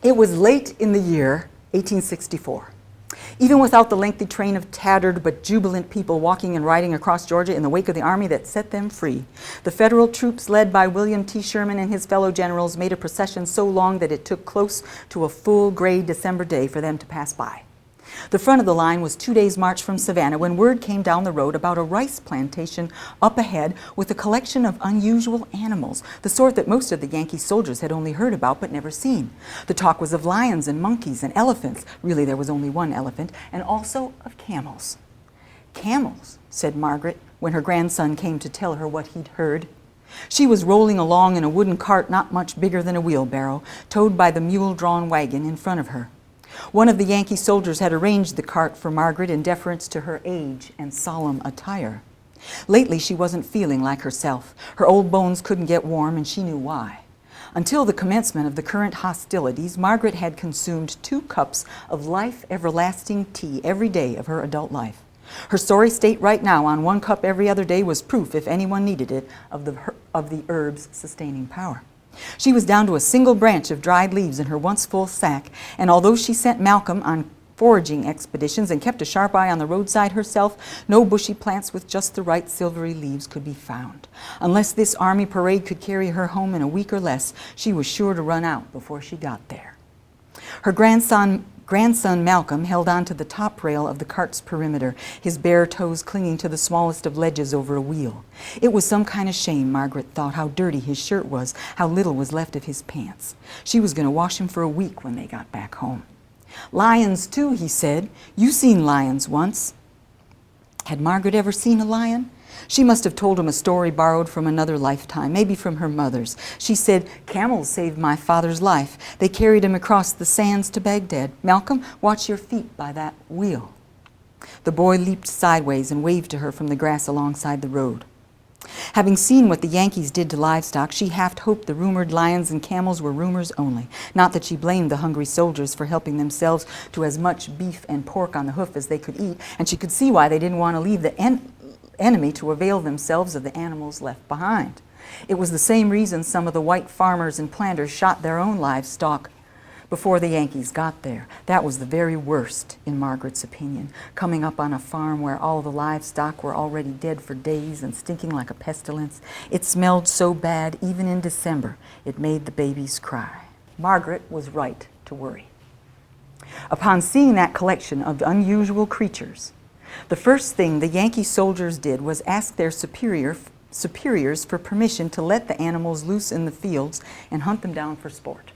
It was late in the year 1864. Even without the lengthy train of tattered but jubilant people walking and riding across Georgia in the wake of the army that set them free, the Federal troops led by William T. Sherman and his fellow generals made a procession so long that it took close to a full gray December day for them to pass by. The front of the line was 2 days' march from Savannah when word came down the road about a rice plantation up ahead with a collection of unusual animals, the sort that most of the Yankee soldiers had only heard about but never seen. The talk was of lions and monkeys and elephants. Really, there was only one elephant, and also of camels. "Camels," said Margaret when her grandson came to tell her what he'd heard. She was rolling along in a wooden cart not much bigger than a wheelbarrow, towed by the mule-drawn wagon in front of her. One of the Yankee soldiers had arranged the cart for Margaret in deference to her age and solemn attire. Lately, she wasn't feeling like herself. Her old bones couldn't get warm, and she knew why. Until the commencement of the current hostilities, Margaret had consumed 2 cups of life-everlasting tea every day of her adult life. Her sorry state right now on 1 cup every other day was proof, if anyone needed it, of the herb's sustaining power. She was down to a single branch of dried leaves in her once full sack, and although she sent Malcolm on foraging expeditions and kept a sharp eye on the roadside herself, no bushy plants with just the right silvery leaves could be found. Unless this army parade could carry her home in a week or less, she was sure to run out before she got there. Her grandson Malcolm held on to the top rail of the cart's perimeter, his bare toes clinging to the smallest of ledges over a wheel. It was some kind of shame, Margaret thought, how dirty his shirt was, how little was left of his pants. She was going to wash him for a week when they got back home. "Lions, too," he said. "You seen lions once." Had Margaret ever seen a lion? She must have told him a story borrowed from another lifetime, maybe from her mother's. She said, "Camels saved my father's life. They carried him across the sands to Baghdad. Malcolm, watch your feet by that wheel." The boy leaped sideways and waved to her from the grass alongside the road. Having seen what the Yankees did to livestock, she half hoped the rumored lions and camels were rumors only. Not that she blamed the hungry soldiers for helping themselves to as much beef and pork on the hoof as they could eat, and she could see why they didn't want to leave the enemy to avail themselves of the animals left behind. It was the same reason some of the white farmers and planters shot their own livestock before the Yankees got there. That was the very worst, in Margaret's opinion, coming up on a farm where all the livestock were already dead for days and stinking like a pestilence. It smelled so bad, even in December, it made the babies cry. Margaret was right to worry. Upon seeing that collection of unusual creatures, the first thing the Yankee soldiers did was ask their superiors for permission to let the animals loose in the fields and hunt them down for sport.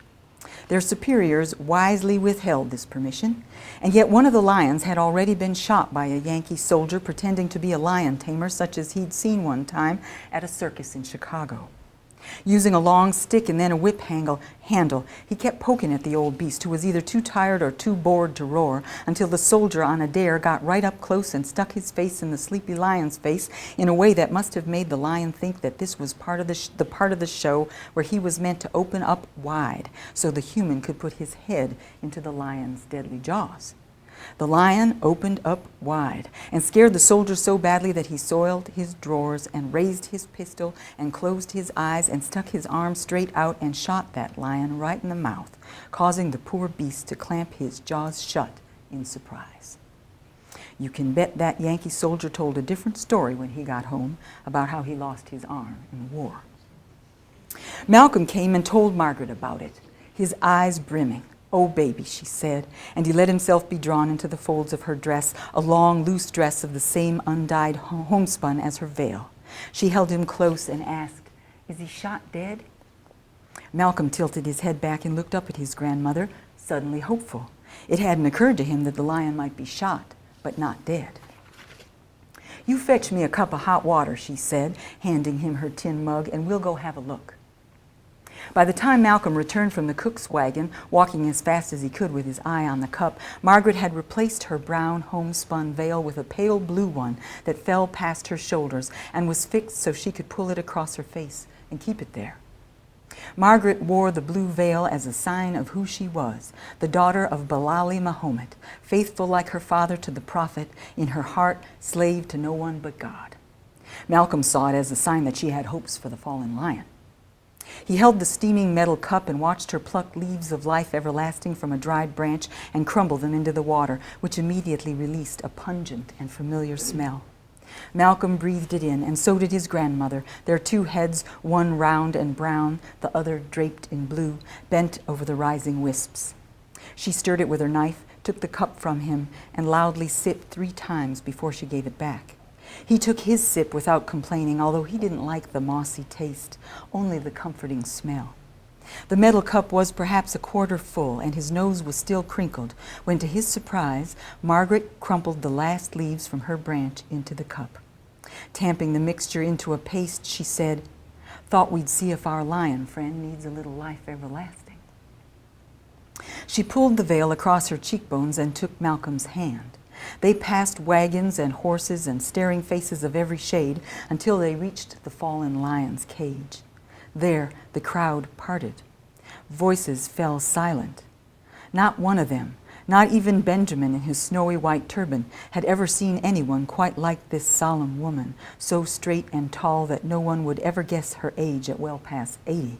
Their superiors wisely withheld this permission, and yet one of the lions had already been shot by a Yankee soldier pretending to be a lion tamer, such as he'd seen one time at a circus in Chicago. Using a long stick and then a whip handle, he kept poking at the old beast, who was either too tired or too bored to roar, until the soldier on a dare got right up close and stuck his face in the sleepy lion's face in a way that must have made the lion think that this was part of the part of the show where he was meant to open up wide so the human could put his head into the lion's deadly jaws. The lion opened up wide and scared the soldier so badly that he soiled his drawers and raised his pistol and closed his eyes and stuck his arm straight out and shot that lion right in the mouth, causing the poor beast to clamp his jaws shut in surprise. You can bet that Yankee soldier told a different story when he got home about how he lost his arm in war. Malcolm came and told Margaret about it, his eyes brimming. "Oh, baby," she said, and he let himself be drawn into the folds of her dress, a long, loose dress of the same undyed homespun as her veil. She held him close and asked, "Is he shot dead?" Malcolm tilted his head back and looked up at his grandmother, suddenly hopeful. It hadn't occurred to him that the lion might be shot, but not dead. "You fetch me a cup of hot water," she said, handing him her tin mug, "and we'll go have a look." By the time Malcolm returned from the cook's wagon, walking as fast as he could with his eye on the cup, Margaret had replaced her brown homespun veil with a pale blue one that fell past her shoulders and was fixed so she could pull it across her face and keep it there. Margaret wore the blue veil as a sign of who she was, the daughter of Bilali Mahomet, faithful like her father to the prophet, in her heart slave to no one but God. Malcolm saw it as a sign that she had hopes for the fallen lion. He held the steaming metal cup and watched her pluck leaves of life everlasting from a dried branch and crumble them into the water, which immediately released a pungent and familiar smell. Malcolm breathed it in, and so did his grandmother, their two heads, one round and brown, the other draped in blue, bent over the rising wisps. She stirred it with her knife, took the cup from him, and loudly sipped 3 times before she gave it back. He took his sip without complaining, although he didn't like the mossy taste, only the comforting smell. The metal cup was perhaps a quarter full, and his nose was still crinkled, when to his surprise, Margaret crumpled the last leaves from her branch into the cup. Tamping the mixture into a paste, she said, "Thought we'd see if our lion friend needs a little life everlasting." She pulled the veil across her cheekbones and took Malcolm's hand. They passed wagons and horses and staring faces of every shade until they reached the fallen lion's cage. There, the crowd parted. Voices fell silent. Not one of them, not even Benjamin in his snowy white turban, had ever seen anyone quite like this solemn woman, so straight and tall that no one would ever guess her age at well past 80,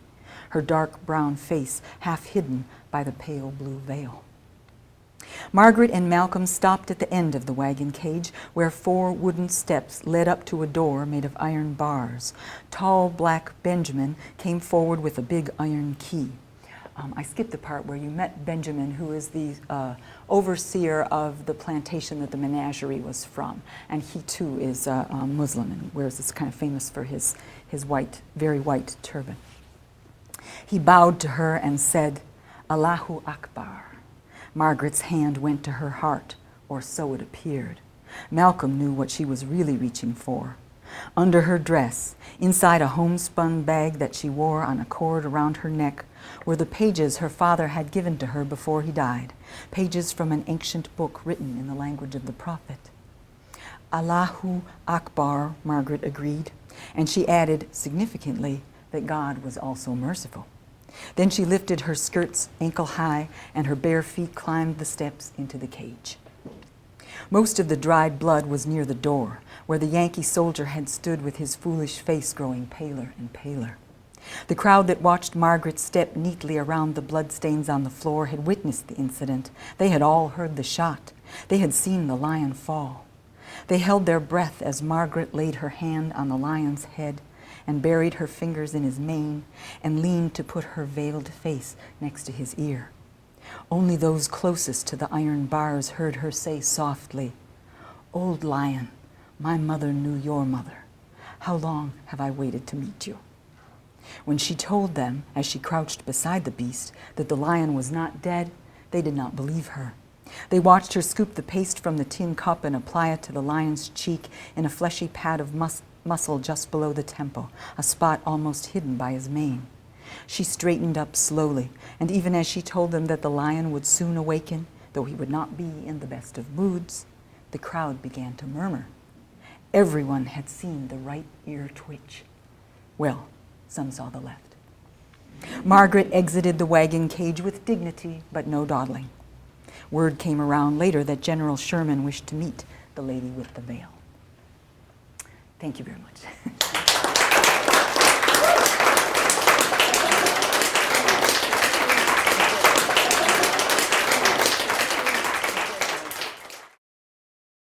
her dark brown face half hidden by the pale blue veil. Margaret and Malcolm stopped at the end of the wagon cage, where 4 wooden steps led up to a door made of iron bars. Tall black Benjamin came forward with a big iron key. I skipped the part where you met Benjamin, who is the overseer of the plantation that the menagerie was from, and he too is Muslim and wears this kind of famous for his white, very white turban. He bowed to her and said, "Allahu Akbar." Margaret's hand went to her heart, or so it appeared. Malcolm knew what she was really reaching for. Under her dress, inside a homespun bag that she wore on a cord around her neck, were the pages her father had given to her before he died, pages from an ancient book written in the language of the prophet. Allahu Akbar, Margaret agreed, and she added, significantly, that God was also merciful. Then she lifted her skirts ankle high, and her bare feet climbed the steps into the cage. Most of the dried blood was near the door, where the Yankee soldier had stood with his foolish face growing paler and paler. The crowd that watched Margaret step neatly around the bloodstains on the floor had witnessed the incident. They had all heard the shot. They had seen the lion fall. They held their breath as Margaret laid her hand on the lion's head and buried her fingers in his mane and leaned to put her veiled face next to his ear. Only those closest to the iron bars heard her say softly, "Old lion, my mother knew your mother. How long have I waited to meet you?" When she told them, as she crouched beside the beast, that the lion was not dead, they did not believe her. They watched her scoop the paste from the tin cup and apply it to the lion's cheek in a fleshy pad of muscle just below the temple, a spot almost hidden by his mane. She straightened up slowly, and even as she told them that the lion would soon awaken, though he would not be in the best of moods, the crowd began to murmur. Everyone had seen the right ear twitch. Well, some saw the left. Margaret exited the wagon cage with dignity, but no dawdling. Word came around later that General Sherman wished to meet the lady with the veil. Thank you very much.